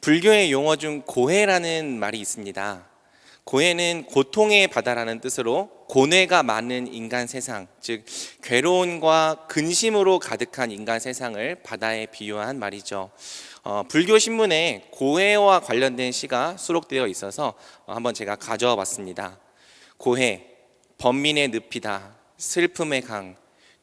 불교의 용어 중 고해라는 말이 있습니다. 고해는 고통의 바다라는 뜻으로 고뇌가 많은 인간 세상, 즉 괴로움과 근심으로 가득한 인간 세상을 바다에 비유한 말이죠. 불교 신문에 고해와 관련된 시가 수록되어 있어서 한번 제가 가져와 봤습니다. 고해, 번민의 늪이다, 슬픔의 강,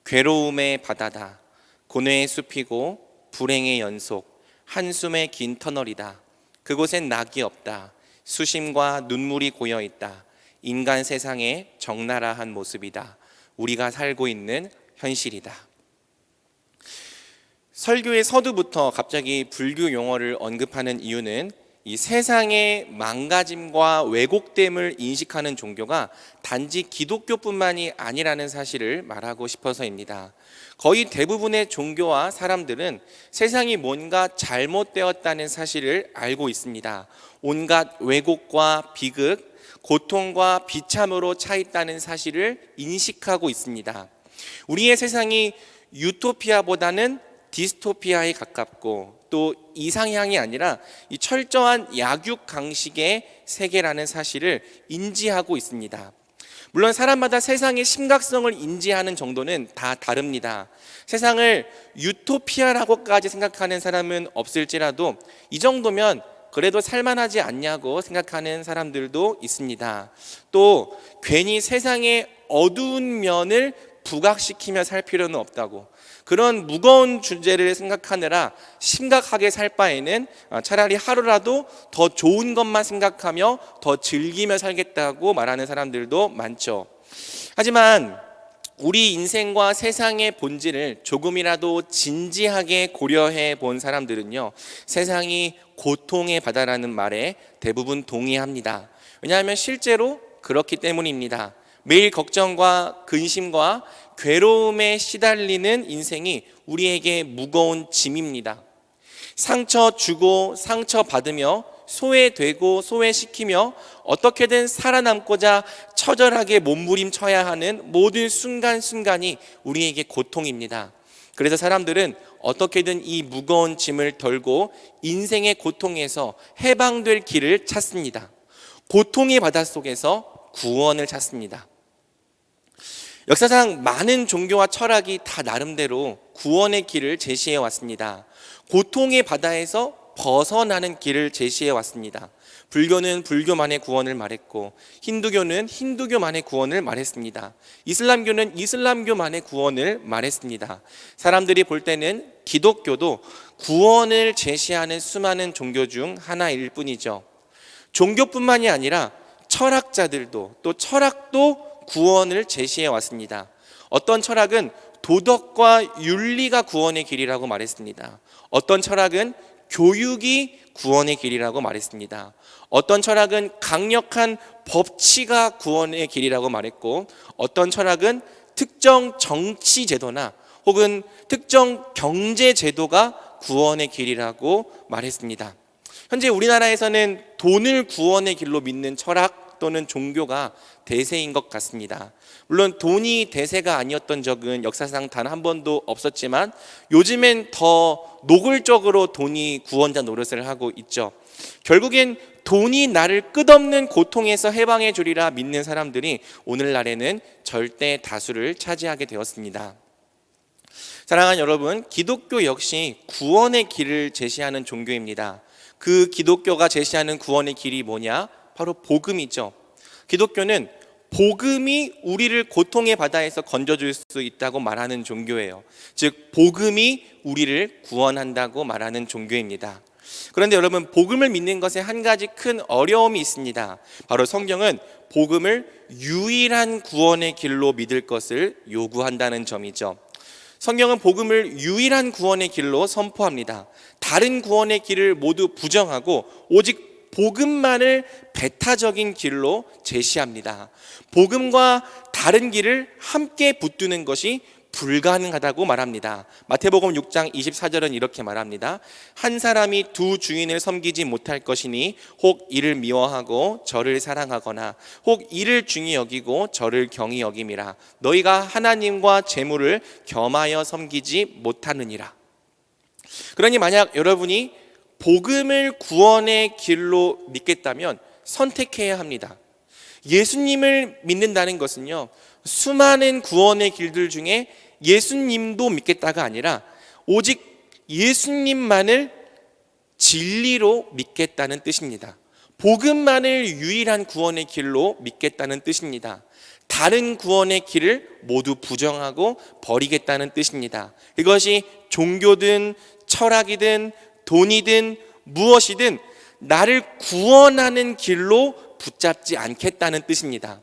괴로움의 바다다, 고뇌의 숲이고 불행의 연속, 한숨의 긴 터널이다. 그곳엔 낙이 없다. 수심과 눈물이 고여 있다. 인간 세상의 적나라한 모습이다. 우리가 살고 있는 현실이다. 설교의 서두부터 갑자기 불교 용어를 언급하는 이유는 이 세상의 망가짐과 왜곡됨을 인식하는 종교가 단지 기독교뿐만이 아니라는 사실을 말하고 싶어서입니다. 거의 대부분의 종교와 사람들은 세상이 뭔가 잘못되었다는 사실을 알고 있습니다. 온갖 왜곡과 비극, 고통과 비참으로 차 있다는 사실을 인식하고 있습니다. 우리의 세상이 유토피아보다는 디스토피아에 가깝고 또 이상향이 아니라 이 철저한 약육강식의 세계라는 사실을 인지하고 있습니다. 물론 사람마다 세상의 심각성을 인지하는 정도는 다 다릅니다. 세상을 유토피아라고까지 생각하는 사람은 없을지라도 이 정도면 그래도 살만하지 않냐고 생각하는 사람들도 있습니다. 또 괜히 세상의 어두운 면을 부각시키며 살 필요는 없다고, 그런 무거운 주제를 생각하느라 심각하게 살 바에는 차라리 하루라도 더 좋은 것만 생각하며 더 즐기며 살겠다고 말하는 사람들도 많죠. 하지만 우리 인생과 세상의 본질을 조금이라도 진지하게 고려해 본 사람들은요, 세상이 고통의 바다라는 말에 대부분 동의합니다. 왜냐하면 실제로 그렇기 때문입니다. 매일 걱정과 근심과 괴로움에 시달리는 인생이 우리에게 무거운 짐입니다. 상처 주고 상처 받으며 소외되고 소외시키며 어떻게든 살아남고자 처절하게 몸부림쳐야 하는 모든 순간순간이 우리에게 고통입니다. 그래서 사람들은 어떻게든 이 무거운 짐을 덜고 인생의 고통에서 해방될 길을 찾습니다. 고통의 바닷속에서 구원을 찾습니다. 역사상 많은 종교와 철학이 다 나름대로 구원의 길을 제시해 왔습니다. 고통의 바다에서 벗어나는 길을 제시해 왔습니다. 불교는 불교만의 구원을 말했고, 힌두교는 힌두교만의 구원을 말했습니다. 이슬람교는 이슬람교만의 구원을 말했습니다. 사람들이 볼 때는 기독교도 구원을 제시하는 수많은 종교 중 하나일 뿐이죠. 종교뿐만이 아니라 철학자들도, 또 철학도 구원을 제시해 왔습니다. 어떤 철학은 도덕과 윤리가 구원의 길이라고 말했습니다. 어떤 철학은 교육이 구원의 길이라고 말했습니다. 어떤 철학은 강력한 법치가 구원의 길이라고 말했고, 어떤 철학은 특정 정치 제도나 혹은 특정 경제 제도가 구원의 길이라고 말했습니다. 현재 우리나라에서는 돈을 구원의 길로 믿는 철학 또는 종교가 대세인 것 같습니다. 물론 돈이 대세가 아니었던 적은 역사상 단 한 번도 없었지만 요즘엔 더 노골적으로 돈이 구원자 노릇을 하고 있죠. 결국엔 돈이 나를 끝없는 고통에서 해방해 주리라 믿는 사람들이 오늘날에는 절대 다수를 차지하게 되었습니다. 사랑하는 여러분, 기독교 역시 구원의 길을 제시하는 종교입니다. 그 기독교가 제시하는 구원의 길이 뭐냐? 바로 복음이죠. 기독교는 복음이 우리를 고통의 바다에서 건져줄 수 있다고 말하는 종교예요. 즉 복음이 우리를 구원한다고 말하는 종교입니다. 그런데 여러분, 복음을 믿는 것에 한 가지 큰 어려움이 있습니다. 바로 성경은 복음을 유일한 구원의 길로 믿을 것을 요구한다는 점이죠. 성경은 복음을 유일한 구원의 길로 선포합니다. 다른 구원의 길을 모두 부정하고 오직 복음만을 배타적인 길로 제시합니다. 복음과 다른 길을 함께 붙드는 것이 불가능하다고 말합니다. 마태복음 6장 24절은 이렇게 말합니다. 한 사람이 두 주인을 섬기지 못할 것이니 혹 이를 미워하고 저를 사랑하거나 혹 이를 중히 여기고 저를 경히 여김이라. 너희가 하나님과 재물을 겸하여 섬기지 못하느니라. 그러니 만약 여러분이 복음을 구원의 길로 믿겠다면 선택해야 합니다. 예수님을 믿는다는 것은요, 수많은 구원의 길들 중에 예수님도 믿겠다가 아니라 오직 예수님만을 진리로 믿겠다는 뜻입니다. 복음만을 유일한 구원의 길로 믿겠다는 뜻입니다. 다른 구원의 길을 모두 부정하고 버리겠다는 뜻입니다. 이것이 종교든 철학이든 돈이든 무엇이든 나를 구원하는 길로 붙잡지 않겠다는 뜻입니다.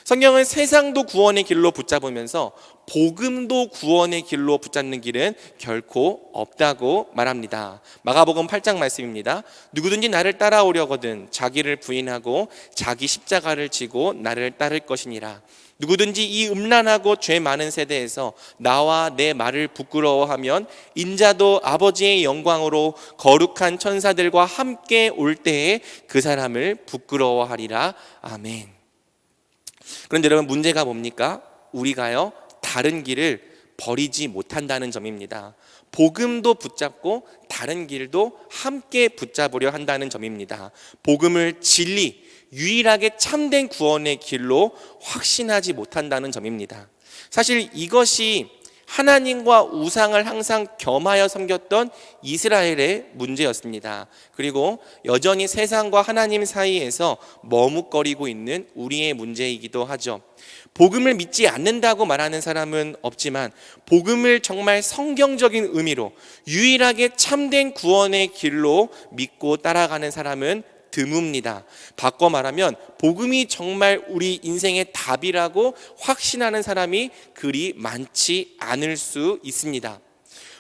성경은 세상도 구원의 길로 붙잡으면서 복음도 구원의 길로 붙잡는 길은 결코 없다고 말합니다. 마가복음 8장 말씀입니다. 누구든지 나를 따라오려거든 자기를 부인하고 자기 십자가를 지고 나를 따를 것이니라. 누구든지 이 음란하고 죄 많은 세대에서 나와 내 말을 부끄러워하면 인자도 아버지의 영광으로 거룩한 천사들과 함께 올 때에 그 사람을 부끄러워하리라. 아멘. 그런데 여러분, 문제가 뭡니까? 우리가요, 다른 길을 버리지 못한다는 점입니다. 복음도 붙잡고 다른 길도 함께 붙잡으려 한다는 점입니다. 복음을 진리, 유일하게 참된 구원의 길로 확신하지 못한다는 점입니다. 사실 이것이 하나님과 우상을 항상 겸하여 섬겼던 이스라엘의 문제였습니다. 그리고 여전히 세상과 하나님 사이에서 머뭇거리고 있는 우리의 문제이기도 하죠. 복음을 믿지 않는다고 말하는 사람은 없지만 복음을 정말 성경적인 의미로 유일하게 참된 구원의 길로 믿고 따라가는 사람은 드뭅니다. 바꿔 말하면 복음이 정말 우리 인생의 답이라고 확신하는 사람이 그리 많지 않을 수 있습니다.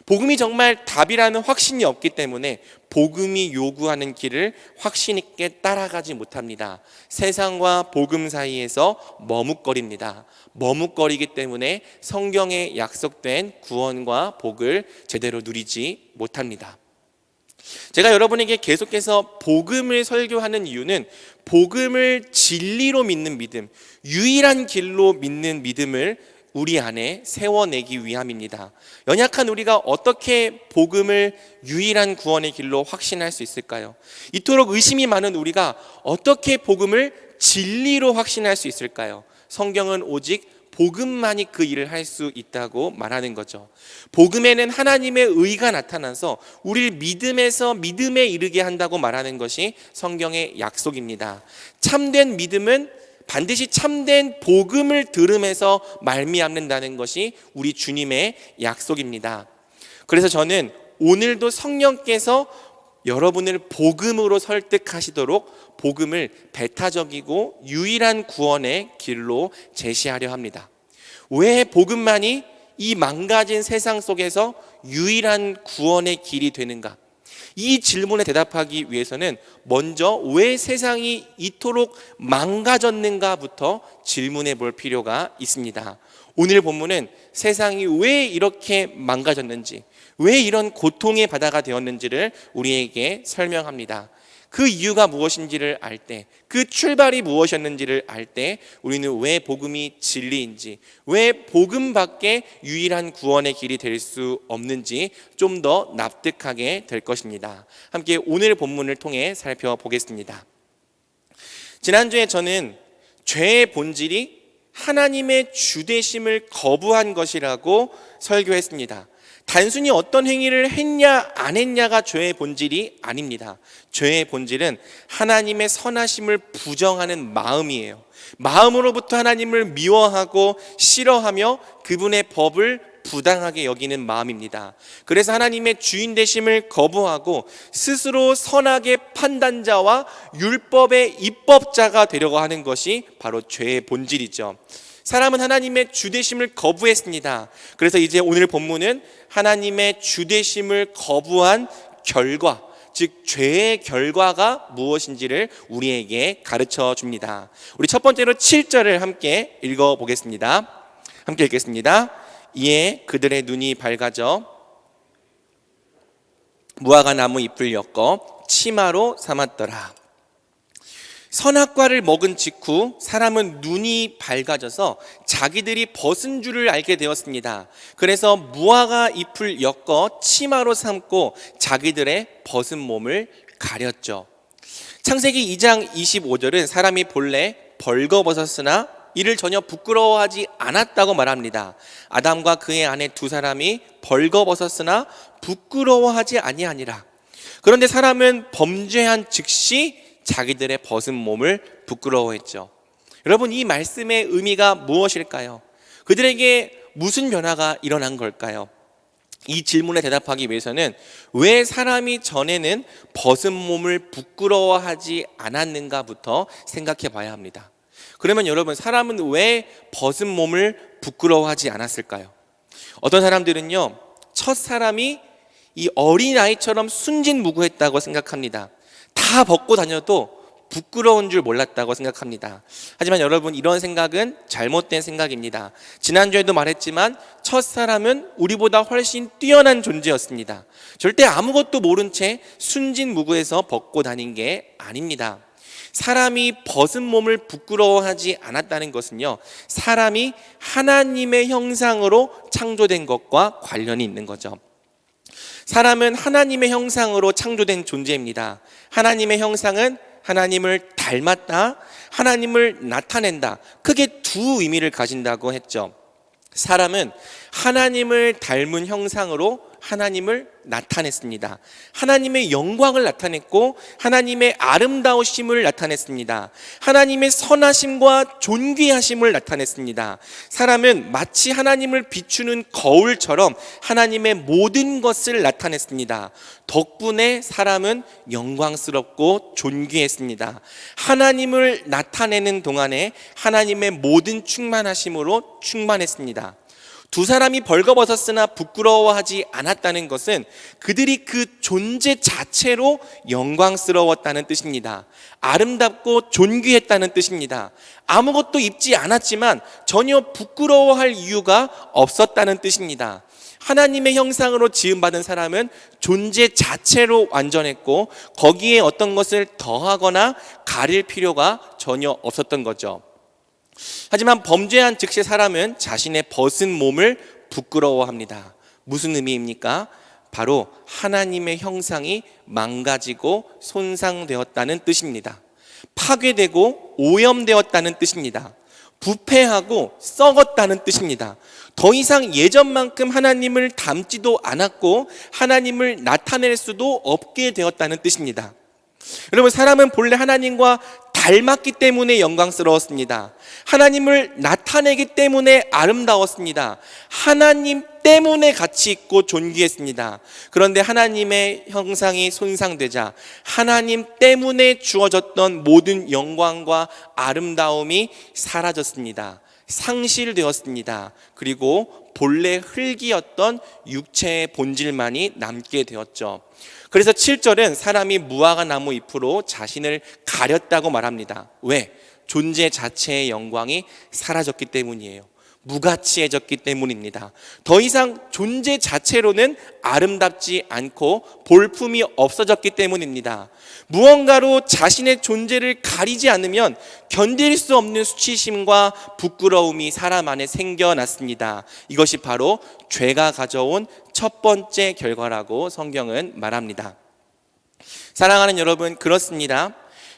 복음이 정말 답이라는 확신이 없기 때문에 복음이 요구하는 길을 확신 있게 따라가지 못합니다. 세상과 복음 사이에서 머뭇거립니다. 머뭇거리기 때문에 성경에 약속된 구원과 복을 제대로 누리지 못합니다. 제가 여러분에게 계속해서 복음을 설교하는 이유는 복음을 진리로 믿는 믿음, 유일한 길로 믿는 믿음을 우리 안에 세워내기 위함입니다. 연약한 우리가 어떻게 복음을 유일한 구원의 길로 확신할 수 있을까요? 이토록 의심이 많은 우리가 어떻게 복음을 진리로 확신할 수 있을까요? 성경은 오직 복음만이 그 일을 할 수 있다고 말하는 거죠. 복음에는 하나님의 의가 나타나서 우리를 믿음에서 믿음에 이르게 한다고 말하는 것이 성경의 약속입니다. 참된 믿음은 반드시 참된 복음을 들음에서 말미암는다는 것이 우리 주님의 약속입니다. 그래서 저는 오늘도 성령께서 여러분을 복음으로 설득하시도록 복음을 배타적이고 유일한 구원의 길로 제시하려 합니다. 왜 복음만이 이 망가진 세상 속에서 유일한 구원의 길이 되는가? 이 질문에 대답하기 위해서는 먼저 왜 세상이 이토록 망가졌는가부터 질문해 볼 필요가 있습니다. 오늘 본문은 세상이 왜 이렇게 망가졌는지, 왜 이런 고통의 바다가 되었는지를 우리에게 설명합니다. 그 이유가 무엇인지를 알 때, 그 출발이 무엇이었는지를 알 때 우리는 왜 복음이 진리인지, 왜 복음밖에 유일한 구원의 길이 될 수 없는지 좀 더 납득하게 될 것입니다. 함께 오늘 본문을 통해 살펴보겠습니다. 지난주에 저는 죄의 본질이 하나님의 주되심을 거부한 것이라고 설교했습니다. 단순히 어떤 행위를 했냐 안 했냐가 죄의 본질이 아닙니다. 죄의 본질은 하나님의 선하심을 부정하는 마음이에요. 마음으로부터 하나님을 미워하고 싫어하며 그분의 법을 부당하게 여기는 마음입니다. 그래서 하나님의 주인 되심을 거부하고 스스로 선악의 판단자와 율법의 입법자가 되려고 하는 것이 바로 죄의 본질이죠. 사람은 하나님의 주되심을 거부했습니다. 그래서 이제 오늘 본문은 하나님의 주되심을 거부한 결과, 즉 죄의 결과가 무엇인지를 우리에게 가르쳐 줍니다. 우리 첫 번째로 7절을 함께 읽어보겠습니다. 함께 읽겠습니다. 이에 그들의 눈이 밝아져 무화과 나무 잎을 엮어 치마로 삼았더라. 선악과를 먹은 직후 사람은 눈이 밝아져서 자기들이 벗은 줄을 알게 되었습니다. 그래서 무화과 잎을 엮어 치마로 삼고 자기들의 벗은 몸을 가렸죠. 창세기 2장 25절은 사람이 본래 벌거벗었으나 이를 전혀 부끄러워하지 않았다고 말합니다. 아담과 그의 아내 두 사람이 벌거벗었으나 부끄러워하지 아니하니라. 그런데 사람은 범죄한 즉시 자기들의 벗은 몸을 부끄러워했죠. 여러분, 이 말씀의 의미가 무엇일까요? 그들에게 무슨 변화가 일어난 걸까요? 이 질문에 대답하기 위해서는 왜 사람이 전에는 벗은 몸을 부끄러워하지 않았는가부터 생각해 봐야 합니다. 그러면 여러분, 사람은 왜 벗은 몸을 부끄러워하지 않았을까요? 어떤 사람들은요, 첫사람이 이 어린아이처럼 순진무구했다고 생각합니다. 다 벗고 다녀도 부끄러운 줄 몰랐다고 생각합니다. 하지만 여러분, 이런 생각은 잘못된 생각입니다. 지난주에도 말했지만 첫사람은 우리보다 훨씬 뛰어난 존재였습니다. 절대 아무것도 모른 채 순진무구해서 벗고 다닌 게 아닙니다. 사람이 벗은 몸을 부끄러워하지 않았다는 것은요, 사람이 하나님의 형상으로 창조된 것과 관련이 있는 거죠. 사람은 하나님의 형상으로 창조된 존재입니다. 하나님의 형상은 하나님을 닮았다, 하나님을 나타낸다, 크게 두 의미를 가진다고 했죠. 사람은 하나님을 닮은 형상으로 하나님을 나타냈습니다. 하나님의 영광을 나타냈고 하나님의 아름다우심을 나타냈습니다. 하나님의 선하심과 존귀하심을 나타냈습니다. 사람은 마치 하나님을 비추는 거울처럼 하나님의 모든 것을 나타냈습니다. 덕분에 사람은 영광스럽고 존귀했습니다. 하나님을 나타내는 동안에 하나님의 모든 충만하심으로 충만했습니다. 두 사람이 벌거벗었으나 부끄러워하지 않았다는 것은 그들이 그 존재 자체로 영광스러웠다는 뜻입니다. 아름답고 존귀했다는 뜻입니다. 아무것도 입지 않았지만 전혀 부끄러워할 이유가 없었다는 뜻입니다. 하나님의 형상으로 지음받은 사람은 존재 자체로 완전했고 거기에 어떤 것을 더하거나 가릴 필요가 전혀 없었던 거죠. 하지만 범죄한 즉시 사람은 자신의 벗은 몸을 부끄러워합니다. 무슨 의미입니까? 바로 하나님의 형상이 망가지고 손상되었다는 뜻입니다. 파괴되고 오염되었다는 뜻입니다. 부패하고 썩었다는 뜻입니다. 더 이상 예전만큼 하나님을 닮지도 않았고 하나님을 나타낼 수도 없게 되었다는 뜻입니다. 여러분, 사람은 본래 하나님과 닮았기 때문에 영광스러웠습니다. 하나님을 나타내기 때문에 아름다웠습니다. 하나님 때문에 가치 있고 존귀했습니다. 그런데 하나님의 형상이 손상되자 하나님 때문에 주어졌던 모든 영광과 아름다움이 사라졌습니다. 상실되었습니다. 그리고 본래 흙이었던 육체의 본질만이 남게 되었죠. 그래서 7절은 사람이 무화과 나무 잎으로 자신을 가렸다고 말합니다. 왜? 존재 자체의 영광이 사라졌기 때문이에요. 무가치해졌기 때문입니다. 더 이상 존재 자체로는 아름답지 않고 볼품이 없어졌기 때문입니다. 무언가로 자신의 존재를 가리지 않으면 견딜 수 없는 수치심과 부끄러움이 사람 안에 생겨났습니다. 이것이 바로 죄가 가져온 첫 번째 결과라고 성경은 말합니다. 사랑하는 여러분, 그렇습니다.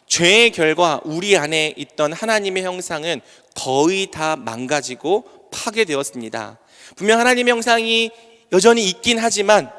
죄의 결과 우리 안에 있던 하나님의 형상은 거의 다 망가지고 파괴되었습니다. 분명 하나님의 형상이 여전히 있긴 하지만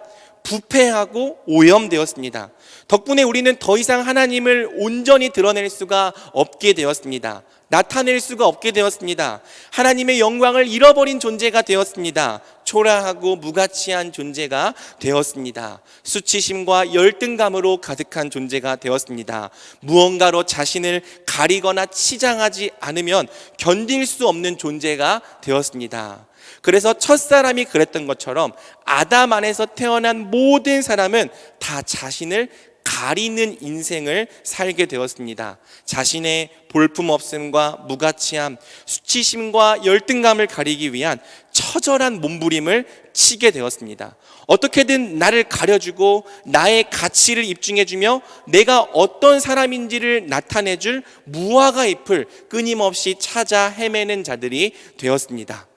부패하고 오염되었습니다. 덕분에 우리는 더 이상 하나님을 온전히 드러낼 수가 없게 되었습니다. 나타낼 수가 없게 되었습니다. 하나님의 영광을 잃어버린 존재가 되었습니다. 초라하고 무가치한 존재가 되었습니다. 수치심과 열등감으로 가득한 존재가 되었습니다. 무언가로 자신을 가리거나 치장하지 않으면 견딜 수 없는 존재가 되었습니다. 그래서 첫사람이 그랬던 것처럼 아담 안에서 태어난 모든 사람은 다 자신을 가리는 인생을 살게 되었습니다. 자신의 볼품없음과 무가치함, 수치심과 열등감을 가리기 위한 처절한 몸부림을 치게 되었습니다. 어떻게든 나를 가려주고 나의 가치를 입증해주며 내가 어떤 사람인지를 나타내줄 무화과 잎을 끊임없이 찾아 헤매는 자들이 되었습니다.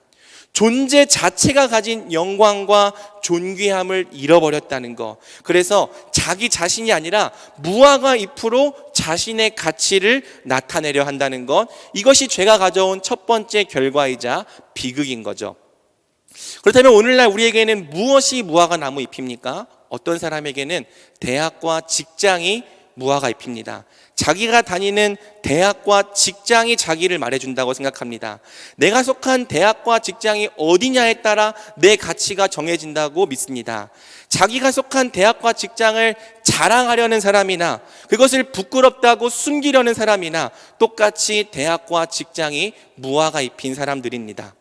존재 자체가 가진 영광과 존귀함을 잃어버렸다는 것. 그래서 자기 자신이 아니라 무화과 잎으로 자신의 가치를 나타내려 한다는 것. 이것이 죄가 가져온 첫 번째 결과이자 비극인 거죠. 그렇다면 오늘날 우리에게는 무엇이 무화과 나무 잎입니까? 어떤 사람에게는 대학과 직장이 무화과 잎입니다. 자기가 다니는 대학과 직장이 자기를 말해준다고 생각합니다. 내가 속한 대학과 직장이 어디냐에 따라 내 가치가 정해진다고 믿습니다. 자기가 속한 대학과 직장을 자랑하려는 사람이나 그것을 부끄럽다고 숨기려는 사람이나 똑같이 대학과 직장이 무화과 잎인 사람들입니다.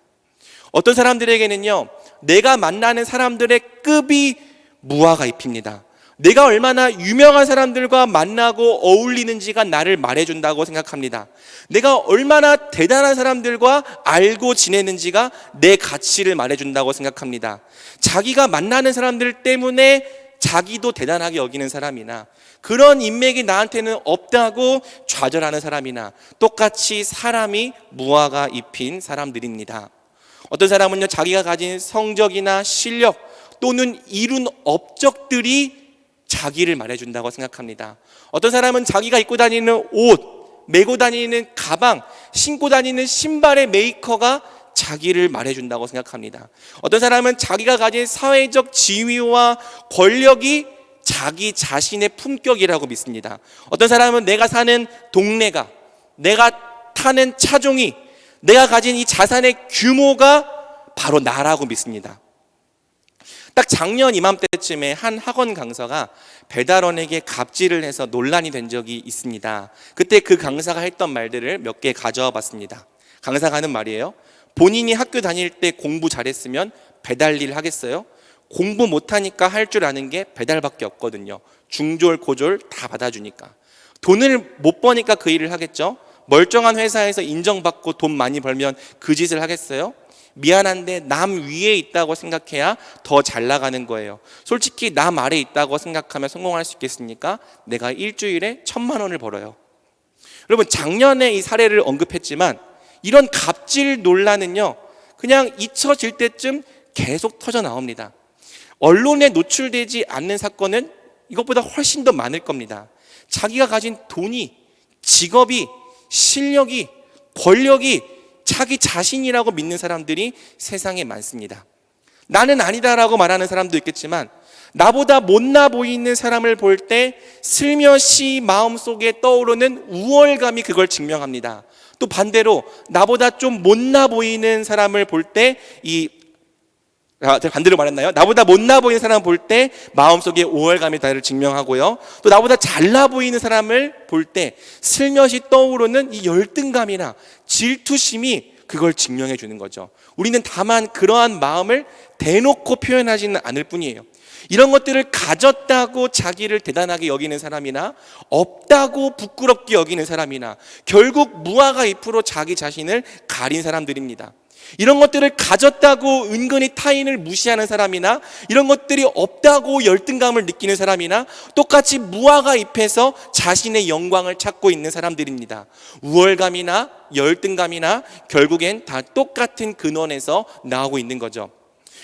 어떤 사람들에게는요, 내가 만나는 사람들의 급이 무화과 잎입니다. 내가 얼마나 유명한 사람들과 만나고 어울리는지가 나를 말해준다고 생각합니다. 내가 얼마나 대단한 사람들과 알고 지내는지가 내 가치를 말해준다고 생각합니다. 자기가 만나는 사람들 때문에 자기도 대단하게 여기는 사람이나 그런 인맥이 나한테는 없다고 좌절하는 사람이나 똑같이 사람이 무화과 잎인 사람들입니다. 어떤 사람은요, 자기가 가진 성적이나 실력 또는 이룬 업적들이 자기를 말해준다고 생각합니다. 어떤 사람은 자기가 입고 다니는 옷, 메고 다니는 가방, 신고 다니는 신발의 메이커가 자기를 말해준다고 생각합니다. 어떤 사람은 자기가 가진 사회적 지위와 권력이 자기 자신의 품격이라고 믿습니다. 어떤 사람은 내가 사는 동네가, 내가 타는 차종이, 내가 가진 이 자산의 규모가 바로 나라고 믿습니다. 딱 작년 이맘때쯤에 한 학원 강사가 배달원에게 갑질을 해서 논란이 된 적이 있습니다. 그때 그 강사가 했던 말들을 몇 개 가져와 봤습니다. 강사가 하는 말이에요. 본인이 학교 다닐 때 공부 잘했으면 배달 일 하겠어요? 공부 못하니까 할 줄 아는 게 배달밖에 없거든요. 중졸, 고졸 다 받아주니까. 돈을 못 버니까 그 일을 하겠죠? 멀쩡한 회사에서 인정받고 돈 많이 벌면 그 짓을 하겠어요? 미안한데 남 위에 있다고 생각해야 더 잘 나가는 거예요. 솔직히 남 아래 있다고 생각하면 성공할 수 있겠습니까? 내가 일주일에 1,000만 원을 벌어요. 여러분, 작년에 이 사례를 언급했지만 이런 갑질 논란은요, 그냥 잊혀질 때쯤 계속 터져 나옵니다. 언론에 노출되지 않는 사건은 이것보다 훨씬 더 많을 겁니다. 자기가 가진 돈이, 직업이, 실력이, 권력이 자기 자신이라고 믿는 사람들이 세상에 많습니다. 나는 아니다라고 말하는 사람도 있겠지만 나보다 못나 보이는 사람을 볼 때 슬며시 마음속에 떠오르는 우월감이 그걸 증명합니다. 또 반대로 나보다 좀 못나 보이는 사람을 볼 때 반대로 말했나요? 나보다 못나 보이는 사람을 볼 때 마음속에 우월감이 나를 증명하고요. 또 나보다 잘나 보이는 사람을 볼 때 슬며시 떠오르는 이 열등감이나 질투심이 그걸 증명해 주는 거죠. 우리는 다만 그러한 마음을 대놓고 표현하지는 않을 뿐이에요. 이런 것들을 가졌다고 자기를 대단하게 여기는 사람이나 없다고 부끄럽게 여기는 사람이나 결국 무화과 잎으로 자기 자신을 가린 사람들입니다. 이런 것들을 가졌다고 은근히 타인을 무시하는 사람이나 이런 것들이 없다고 열등감을 느끼는 사람이나 똑같이 무화과 잎에서 자신의 영광을 찾고 있는 사람들입니다. 우월감이나 열등감이나 결국엔 다 똑같은 근원에서 나오고 있는 거죠.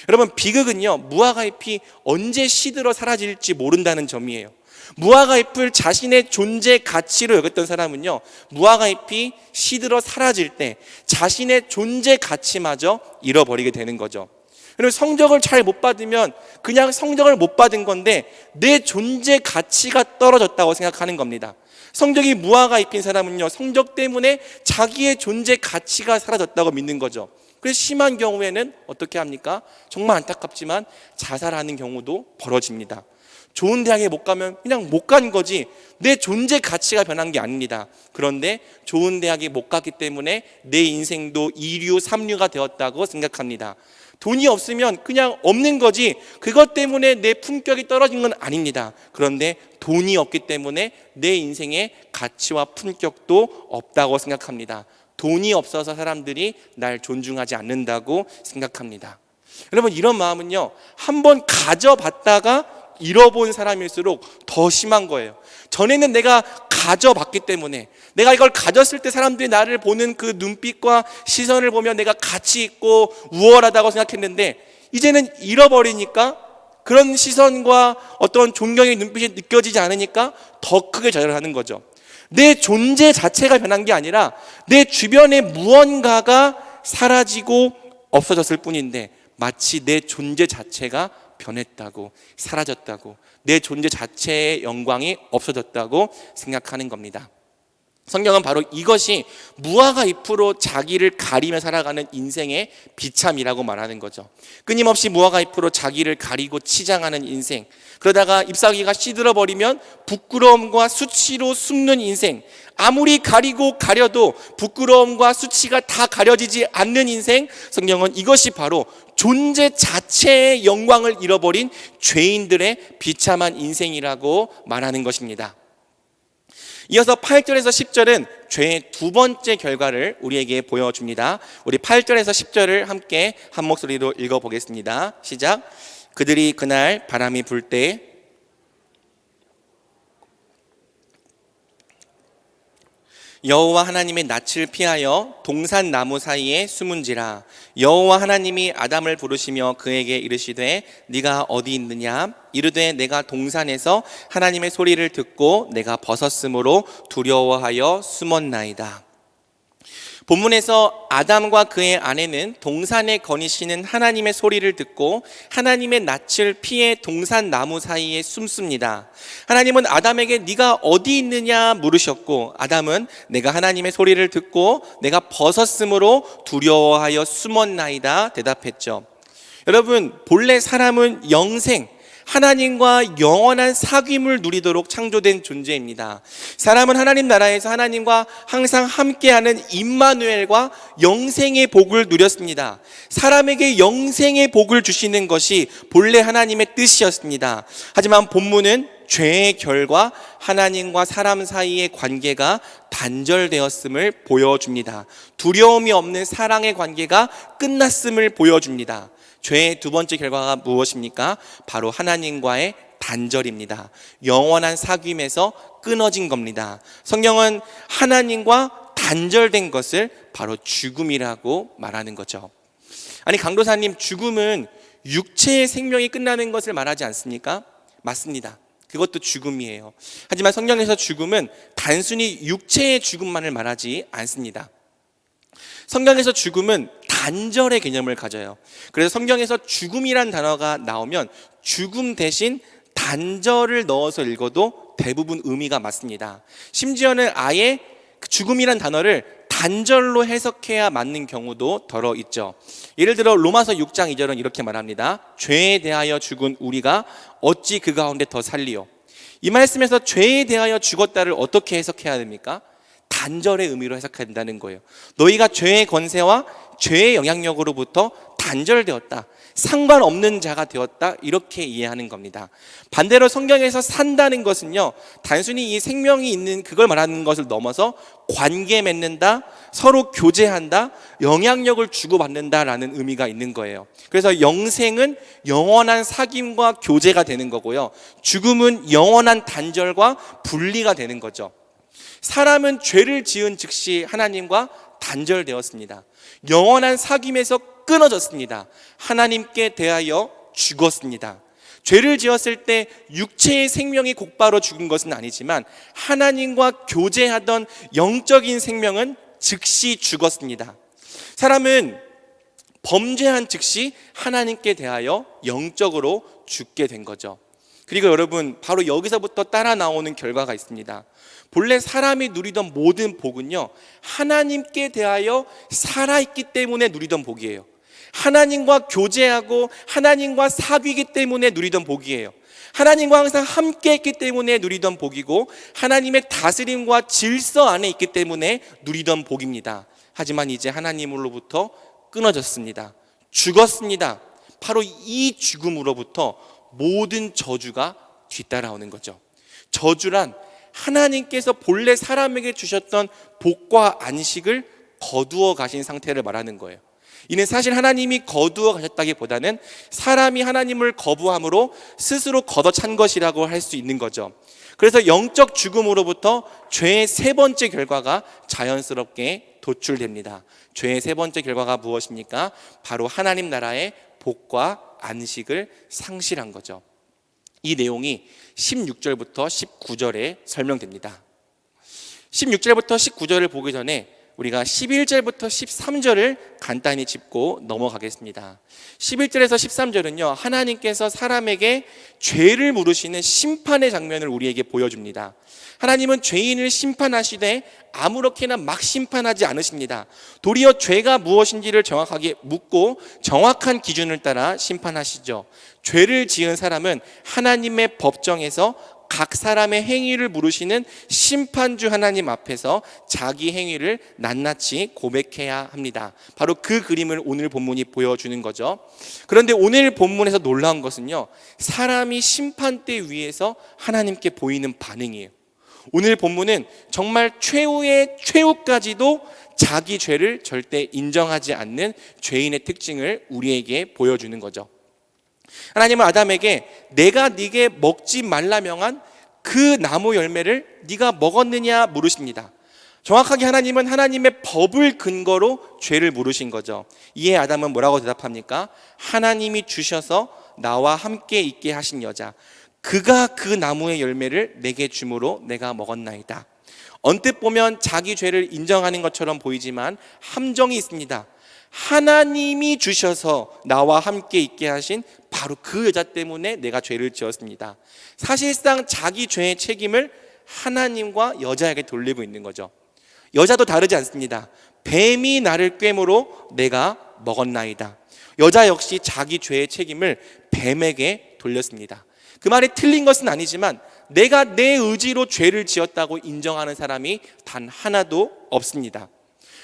여러분, 비극은요, 무화과 잎이 언제 시들어 사라질지 모른다는 점이에요. 무화과 잎을 자신의 존재 가치로 여겼던 사람은요, 무화과 잎이 시들어 사라질 때 자신의 존재 가치마저 잃어버리게 되는 거죠. 그리고 성적을 잘 못 받으면 그냥 성적을 못 받은 건데 내 존재 가치가 떨어졌다고 생각하는 겁니다. 성적이 무화과 잎인 사람은요, 성적 때문에 자기의 존재 가치가 사라졌다고 믿는 거죠. 그래서 심한 경우에는 어떻게 합니까? 정말 안타깝지만 자살하는 경우도 벌어집니다. 좋은 대학에 못 가면 그냥 못 간 거지 내 존재 가치가 변한 게 아닙니다. 그런데 좋은 대학에 못 갔기 때문에 내 인생도 2류, 3류가 되었다고 생각합니다. 돈이 없으면 그냥 없는 거지 그것 때문에 내 품격이 떨어진 건 아닙니다. 그런데 돈이 없기 때문에 내 인생의 가치와 품격도 없다고 생각합니다. 돈이 없어서 사람들이 날 존중하지 않는다고 생각합니다. 여러분, 이런 마음은요, 한번 가져봤다가 잃어본 사람일수록 더 심한 거예요. 전에는 내가 가져봤기 때문에, 내가 이걸 가졌을 때 사람들이 나를 보는 그 눈빛과 시선을 보면 내가 가치 있고 우월하다고 생각했는데, 이제는 잃어버리니까 그런 시선과 어떤 존경의 눈빛이 느껴지지 않으니까 더 크게 좌절하는 거죠. 내 존재 자체가 변한 게 아니라 내 주변에 무언가가 사라지고 없어졌을 뿐인데, 마치 내 존재 자체가 변했다고, 사라졌다고, 내 존재 자체의 영광이 없어졌다고 생각하는 겁니다. 성경은 바로 이것이 무화과 잎으로 자기를 가리며 살아가는 인생의 비참이라고 말하는 거죠. 끊임없이 무화과 잎으로 자기를 가리고 치장하는 인생, 그러다가 잎사귀가 시들어버리면 부끄러움과 수치로 숨는 인생, 아무리 가리고 가려도 부끄러움과 수치가 다 가려지지 않는 인생, 성경은 이것이 바로 존재 자체의 영광을 잃어버린 죄인들의 비참한 인생이라고 말하는 것입니다. 이어서 8절에서 10절은 죄의 두 번째 결과를 우리에게 보여줍니다. 우리 8절에서 10절을 함께 한 목소리로 읽어보겠습니다. 시작. 그들이 그날 바람이 불 때 여호와 하나님의 낯을 피하여 동산 나무 사이에 숨은지라. 여호와 하나님이 아담을 부르시며 그에게 이르시되 네가 어디 있느냐. 이르되 내가 동산에서 하나님의 소리를 듣고 내가 벗었으므로 두려워하여 숨었나이다. 본문에서 아담과 그의 아내는 동산에 거니시는 하나님의 소리를 듣고 하나님의 낯을 피해 동산 나무 사이에 숨습니다. 하나님은 아담에게 네가 어디 있느냐 물으셨고, 아담은 내가 하나님의 소리를 듣고 내가 벗었으므로 두려워하여 숨었나이다 대답했죠. 여러분, 본래 사람은 영생, 하나님과 영원한 사귐을 누리도록 창조된 존재입니다. 사람은 하나님 나라에서 하나님과 항상 함께하는 임마누엘과 영생의 복을 누렸습니다. 사람에게 영생의 복을 주시는 것이 본래 하나님의 뜻이었습니다. 하지만 본문은 죄의 결과 하나님과 사람 사이의 관계가 단절되었음을 보여줍니다. 두려움이 없는 사랑의 관계가 끝났음을 보여줍니다. 죄의 두 번째 결과가 무엇입니까? 바로 하나님과의 단절입니다. 영원한 사귐에서 끊어진 겁니다. 성경은 하나님과 단절된 것을 바로 죽음이라고 말하는 거죠. 아니, 강도사님, 죽음은 육체의 생명이 끝나는 것을 말하지 않습니까? 맞습니다. 그것도 죽음이에요. 하지만 성경에서 죽음은 단순히 육체의 죽음만을 말하지 않습니다. 성경에서 죽음은 단절의 개념을 가져요. 그래서 성경에서 죽음이란 단어가 나오면 죽음 대신 단절을 넣어서 읽어도 대부분 의미가 맞습니다. 심지어는 아예 죽음이란 단어를 단절로 해석해야 맞는 경우도 더러 있죠. 예를 들어 로마서 6장 2절은 이렇게 말합니다. 죄에 대하여 죽은 우리가 어찌 그 가운데 더 살리요. 이 말씀에서 죄에 대하여 죽었다를 어떻게 해석해야 됩니까? 단절의 의미로 해석해야 된다는 거예요. 너희가 죄의 권세와 죄의 영향력으로부터 단절되었다, 상관없는 자가 되었다, 이렇게 이해하는 겁니다. 반대로 성경에서 산다는 것은요, 단순히 이 생명이 있는 그걸 말하는 것을 넘어서 관계 맺는다, 서로 교제한다, 영향력을 주고받는다라는 의미가 있는 거예요. 그래서 영생은 영원한 사귐과 교제가 되는 거고요, 죽음은 영원한 단절과 분리가 되는 거죠. 사람은 죄를 지은 즉시 하나님과 단절되었습니다. 영원한 사귐에서 끊어졌습니다. 하나님께 대하여 죽었습니다. 죄를 지었을 때 육체의 생명이 곧바로 죽은 것은 아니지만 하나님과 교제하던 영적인 생명은 즉시 죽었습니다. 사람은 범죄한 즉시 하나님께 대하여 영적으로 죽게 된 거죠. 그리고 여러분, 바로 여기서부터 따라 나오는 결과가 있습니다. 본래 사람이 누리던 모든 복은요, 하나님께 대하여 살아있기 때문에 누리던 복이에요. 하나님과 교제하고 하나님과 사귀기 때문에 누리던 복이에요. 하나님과 항상 함께 했기 때문에 누리던 복이고, 하나님의 다스림과 질서 안에 있기 때문에 누리던 복입니다. 하지만 이제 하나님으로부터 끊어졌습니다. 죽었습니다. 바로 이 죽음으로부터 모든 저주가 뒤따라오는 거죠. 저주란 하나님께서 본래 사람에게 주셨던 복과 안식을 거두어 가신 상태를 말하는 거예요. 이는 사실 하나님이 거두어 가셨다기보다는 사람이 하나님을 거부함으로 스스로 걷어찬 것이라고 할 수 있는 거죠. 그래서 영적 죽음으로부터 죄의 세 번째 결과가 자연스럽게 도출됩니다. 죄의 세 번째 결과가 무엇입니까? 바로 하나님 나라의 복과 안식을 상실한 거죠. 이 내용이 16절부터 19절에 설명됩니다. 16절부터 19절을 보기 전에 우리가 11절부터 13절을 간단히 짚고 넘어가겠습니다. 11절에서 13절은요, 하나님께서 사람에게 죄를 물으시는 심판의 장면을 우리에게 보여줍니다. 하나님은 죄인을 심판하시되 아무렇게나 막 심판하지 않으십니다. 도리어 죄가 무엇인지를 정확하게 묻고 정확한 기준을 따라 심판하시죠. 죄를 지은 사람은 하나님의 법정에서 각 사람의 행위를 물으시는 심판주 하나님 앞에서 자기 행위를 낱낱이 고백해야 합니다. 바로 그 그림을 오늘 본문이 보여주는 거죠. 그런데 오늘 본문에서 놀라운 것은요, 사람이 심판대 위에서 하나님께 보이는 반응이에요. 오늘 본문은 정말 최후의 최후까지도 자기 죄를 절대 인정하지 않는 죄인의 특징을 우리에게 보여주는 거죠. 하나님은 아담에게 내가 네게 먹지 말라 명한 그 나무 열매를 네가 먹었느냐 물으십니다. 정확하게 하나님은 하나님의 법을 근거로 죄를 물으신 거죠. 이에 아담은 뭐라고 대답합니까? 하나님이 주셔서 나와 함께 있게 하신 여자, 그가 그 나무의 열매를 내게 주므로 내가 먹었나이다. 언뜻 보면 자기 죄를 인정하는 것처럼 보이지만 함정이 있습니다. 하나님이 주셔서 나와 함께 있게 하신 바로 그 여자 때문에 내가 죄를 지었습니다. 사실상 자기 죄의 책임을 하나님과 여자에게 돌리고 있는 거죠. 여자도 다르지 않습니다. 뱀이 나를 꿰므로 내가 먹었나이다. 여자 역시 자기 죄의 책임을 뱀에게 돌렸습니다. 그 말이 틀린 것은 아니지만 내가 내 의지로 죄를 지었다고 인정하는 사람이 단 하나도 없습니다.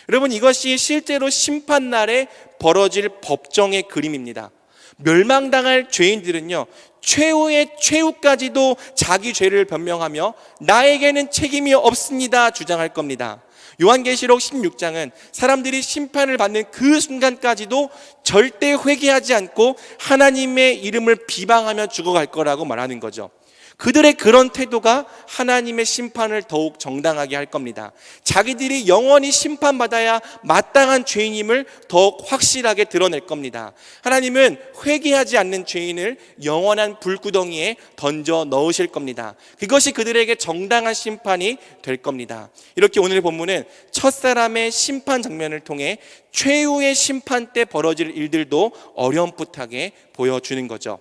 여러분, 이것이 실제로 심판날에 벌어질 법정의 그림입니다. 멸망당할 죄인들은요, 최후의 최후까지도 자기 죄를 변명하며 나에게는 책임이 없습니다 주장할 겁니다. 요한계시록 16장은 사람들이 심판을 받는 그 순간까지도 절대 회개하지 않고 하나님의 이름을 비방하며 죽어갈 거라고 말하는 거죠. 그들의 그런 태도가 하나님의 심판을 더욱 정당하게 할 겁니다. 자기들이 영원히 심판받아야 마땅한 죄인임을 더욱 확실하게 드러낼 겁니다. 하나님은 회개하지 않는 죄인을 영원한 불구덩이에 던져 넣으실 겁니다. 그것이 그들에게 정당한 심판이 될 겁니다. 이렇게 오늘 본문은 첫사람의 심판 장면을 통해 최후의 심판 때 벌어질 일들도 어렴풋하게 보여주는 거죠.